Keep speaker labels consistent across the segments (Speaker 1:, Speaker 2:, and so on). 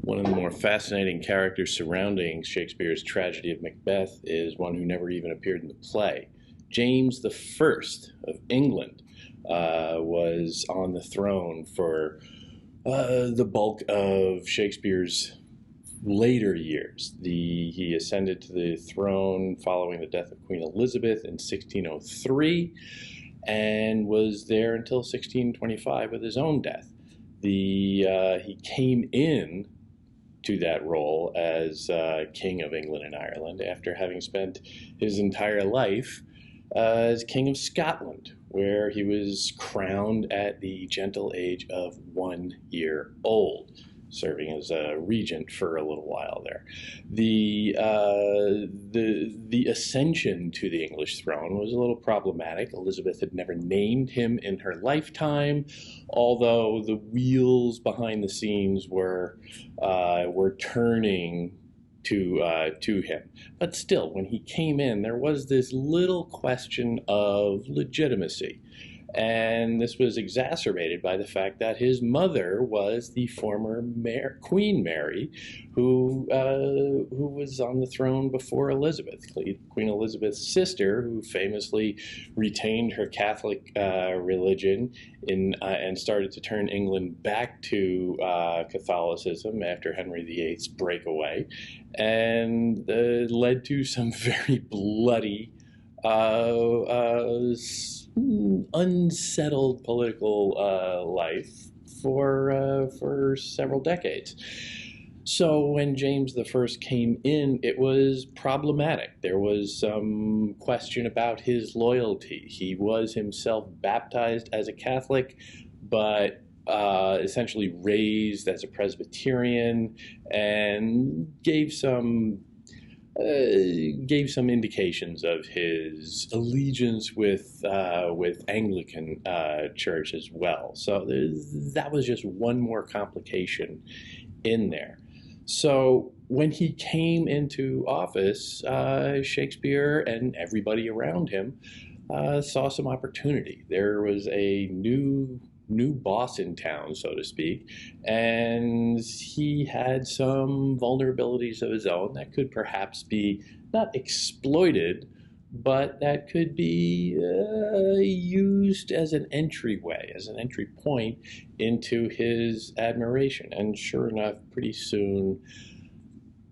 Speaker 1: One of the more fascinating characters surrounding Shakespeare's tragedy of Macbeth is one who never even appeared in the play. James I of England was on the throne for the bulk of Shakespeare's later years. He ascended to the throne following the death of Queen Elizabeth in 1603 and was there until 1625 with his own death. He came in to that role as King of England and Ireland after having spent his entire life as King of Scotland, where he was crowned at the gentle age of 1 year old, serving as a regent for a little while there. The ascension to the English throne was a little problematic. Elizabeth had never named him in her lifetime, although the wheels behind the scenes were turning to him. But still, when he came in, there was this little question of legitimacy. And this was exacerbated by the fact that his mother was the former Queen Mary, who was on the throne before Elizabeth, Queen Elizabeth's sister, who famously retained her Catholic religion and started to turn England back to Catholicism after Henry VIII's breakaway, and led to some very bloody unsettled political life for several decades. So when James I came in, it was problematic. There was some question about his loyalty. He was himself baptized as a Catholic, but essentially raised as a Presbyterian, and gave some indications of his allegiance with Anglican Church as well. So that was just one more complication in there. So when he came into office, Shakespeare and everybody around him saw some opportunity. There was a new boss in town, so to speak, and he had some vulnerabilities of his own that could perhaps be not exploited, but that could be used as an entryway, as an entry point into his admiration. And sure enough, pretty soon,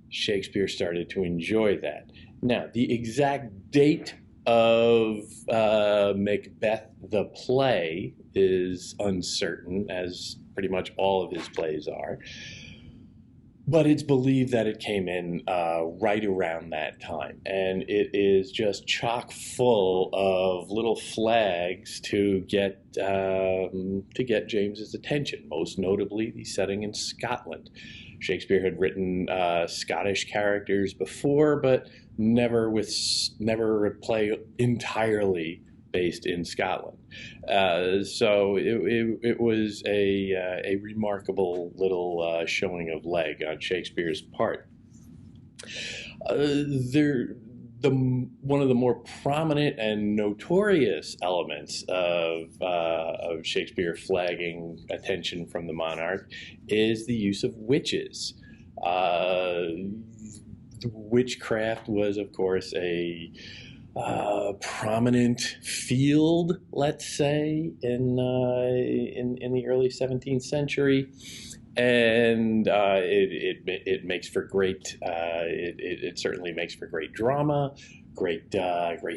Speaker 1: Shakespeare started to enjoy that. Now, the exact date of Macbeth the play is uncertain, as pretty much all of his plays are, but it's believed that it came in right around that time, and it is just chock full of little flags to get James's attention, most notably the setting in Scotland. Shakespeare had written Scottish characters before, but never a play entirely based in Scotland. So it was a remarkable little showing of leg on Shakespeare's part. One of the more prominent and notorious elements of Shakespeare flagging attention from the monarch is the use of witches. Witchcraft was, of course, a prominent field, let's say, in the early 17th century. And it makes for great. It certainly makes for great drama, great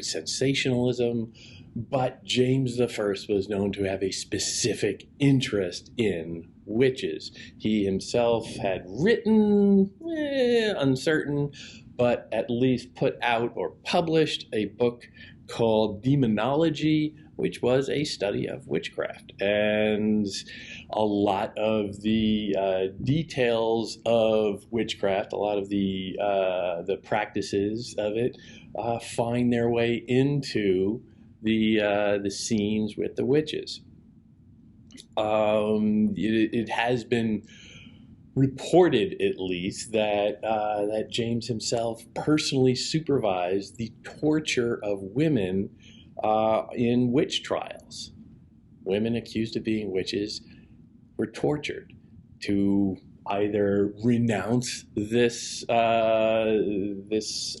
Speaker 1: sensationalism. But James I was known to have a specific interest in witches. He himself had written, uncertain, but at least put out or published a book called Demonology, which was a study of witchcraft. And a lot of the details of witchcraft, a lot of the practices of it, find their way into the scenes with the witches. It has been reported, at least, that James himself personally supervised the torture of women in witch trials. Women accused of being witches were tortured to either renounce this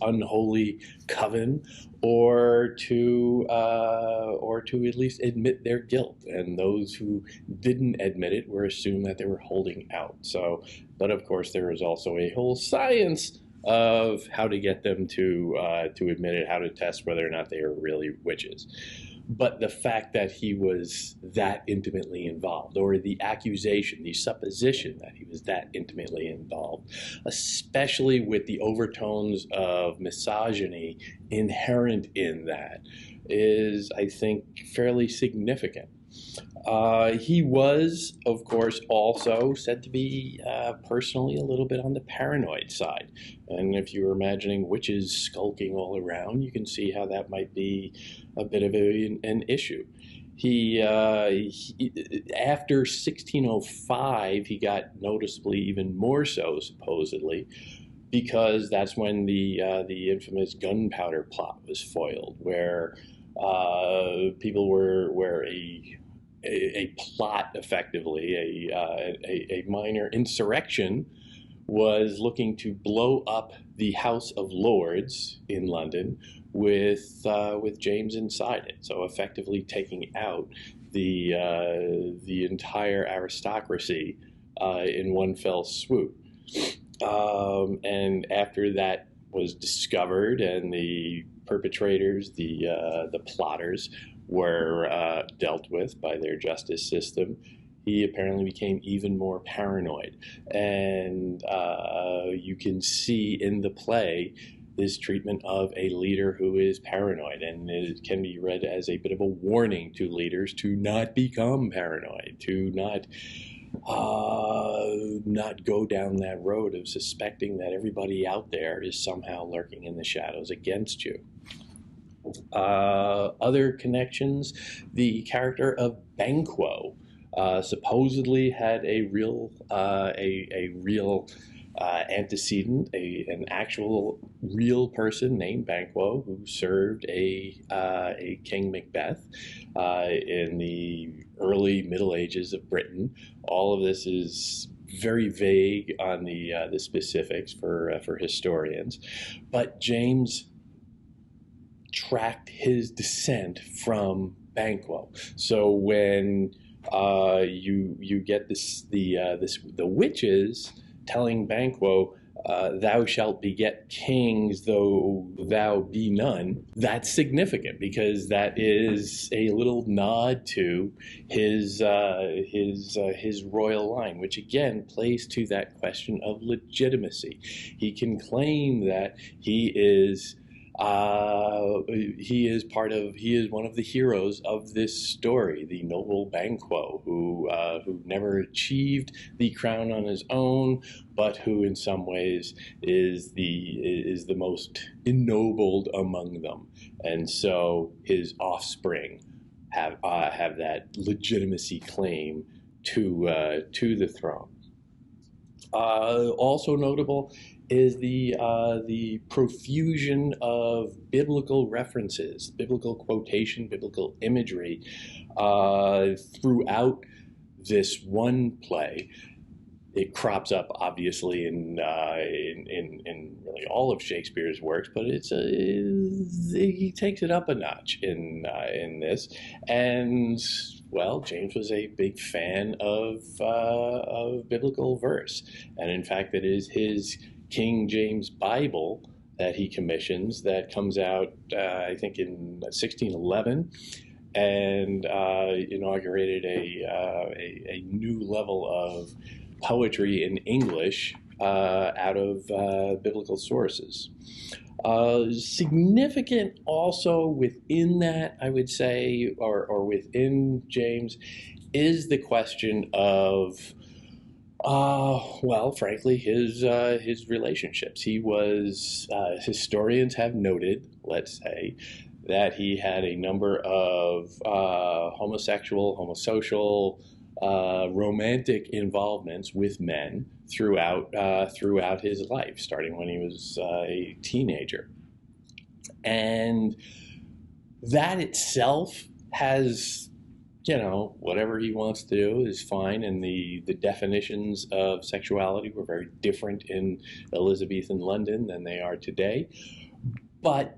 Speaker 1: unholy coven, or to at least admit their guilt. And those who didn't admit it were assumed that they were holding out. So, but of course, there is also a whole science of how to get them to admit it, how to test whether or not they are really witches. But the fact that he was that intimately involved, or the accusation, the supposition that he was that intimately involved, especially with the overtones of misogyny inherent in that, is, I think, fairly significant. He was, of course, also said to be personally a little bit on the paranoid side. And if you're imagining witches skulking all around, you can see how that might be a bit of an issue. After 1605, he got noticeably even more so, supposedly, because that's when the infamous gunpowder plot was foiled, where people were a plot, effectively, a minor insurrection was looking to blow up the House of Lords in London with James inside it. So effectively taking out the entire aristocracy in one fell swoop. And after that was discovered, and the perpetrators, the plotters, were dealt with by their justice system, he apparently became even more paranoid. And you can see in the play this treatment of a leader who is paranoid, and it can be read as a bit of a warning to leaders to not become paranoid, to not go down that road of suspecting that everybody out there is somehow lurking in the shadows against you. Other connections: the character of Banquo supposedly had a real antecedent, an actual real person named Banquo, who served a King Macbeth in the early Middle Ages of Britain. All of this is very vague on the specifics for historians, but James tracked his descent from Banquo. So when you get the witches telling Banquo, "Thou shalt beget kings, though thou be none," that's significant, because that is a little nod to his royal line, which again plays to that question of legitimacy. He can claim that he is one of the heroes of this story, the noble Banquo, who never achieved the crown on his own, but who in some ways is the most ennobled among them. And so his offspring have that legitimacy claim to the throne. Also notable is the profusion of biblical references, biblical quotation, biblical imagery throughout this one play. It crops up obviously in really all of Shakespeare's works, but he takes it up a notch in this. And well, James was a big fan of biblical verse, and in fact, it is his King James Bible that he commissions that comes out, I think, in 1611, and inaugurated a new level of poetry in English out of biblical sources. Significant also within that, I would say, or within James, is the question of well, frankly, his relationships. He was, historians have noted, let's say, that he had a number of homosexual, homosocial, romantic involvements with men throughout his life, starting when he was a teenager. And that itself has whatever he wants to do is fine. And the definitions of sexuality were very different in Elizabethan London than they are today. But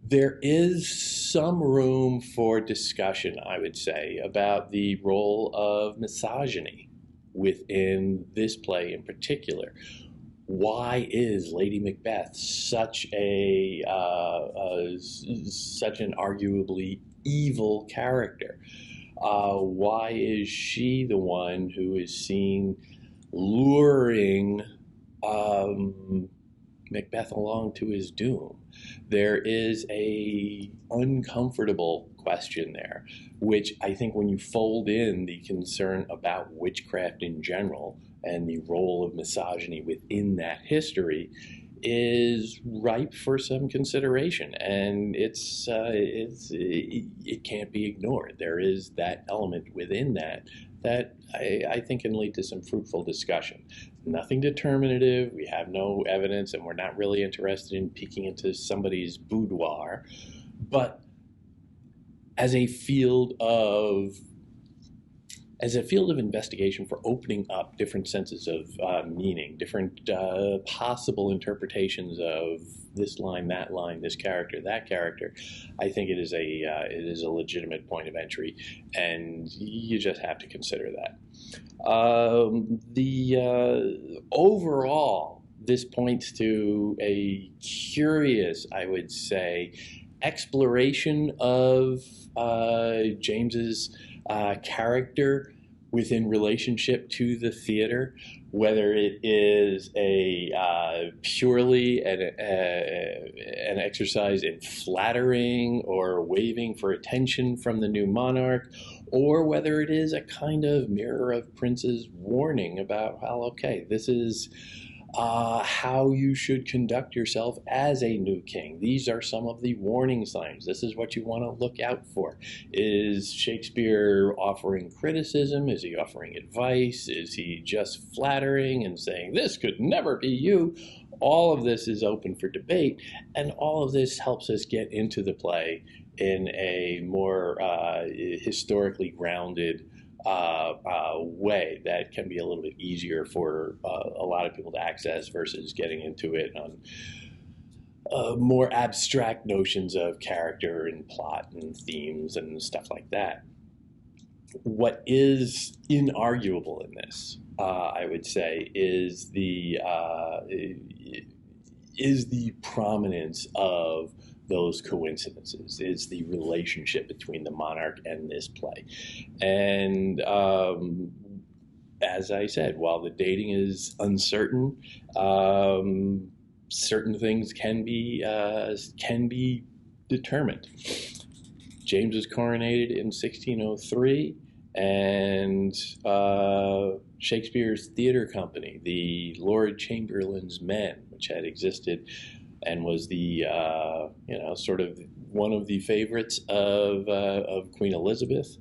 Speaker 1: there is some room for discussion, I would say, about the role of misogyny within this play in particular. Why is Lady Macbeth such such an arguably evil character? Why is she the one who is seen luring Macbeth along to his doom? There is a uncomfortable question there, which I think when you fold in the concern about witchcraft in general and the role of misogyny within that history, is ripe for some consideration, and it can't be ignored. There is that element within that I think can lead to some fruitful discussion. Nothing determinative. We have no evidence, and we're not really interested in peeking into somebody's boudoir. But as a field of investigation for opening up different senses of meaning, different possible interpretations of this line, this character, that character, I think it is a legitimate point of entry, and you just have to consider that. Overall, this points to a curious, I would say, exploration of James's character within relationship to the theater, whether it is a purely an exercise in flattering or waving for attention from the new monarch, or whether it is a kind of Mirror of Prince's warning about, well, okay, this is how you should conduct yourself as a new king. These are some of the warning signs. This is what you want to look out for. Is Shakespeare offering criticism? Is he offering advice? Is he just flattering and saying, this could never be you? All of this is open for debate, and all of this helps us get into the play in a more historically grounded way that can be a little bit easier for a lot of people to access versus getting into it on more abstract notions of character and plot and themes and stuff like that. What is inarguable in this, I would say, is the prominence of those coincidences, is the relationship between the monarch and this play. And as I said, while the dating is uncertain, certain things can be determined. James was coronated in 1603, and Shakespeare's theater company, the Lord Chamberlain's Men, which had existed and was the sort of one of the favorites of Queen Elizabeth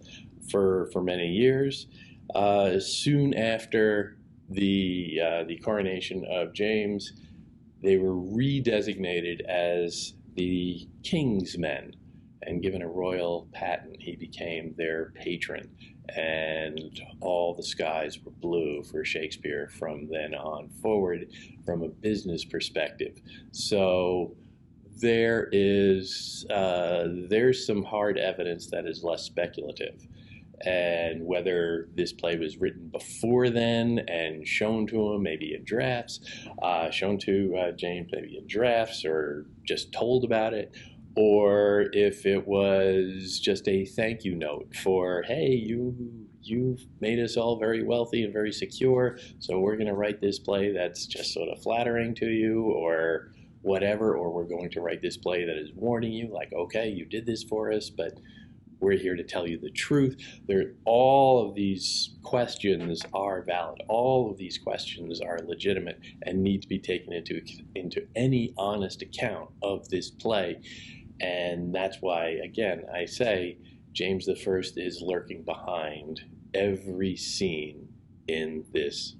Speaker 1: for many years. Soon after the coronation of James, they were redesignated as the King's Men and given a royal patent. He became their patron, and all the skies were blue for Shakespeare from then on forward from a business perspective. So there's some hard evidence that is less speculative. And whether this play was written before then and shown to him maybe in drafts, shown to James maybe in drafts, or just told about it, or if it was just a thank you note for, hey, you've made us all very wealthy and very secure, so we're going to write this play that's just sort of flattering to you, or whatever, or we're going to write this play that is warning you, like, okay, you did this for us, but we're here to tell you the truth. All of these questions are valid. All of these questions are legitimate and need to be taken into any honest account of this play. And that's why, again, I say James I is lurking behind every scene in this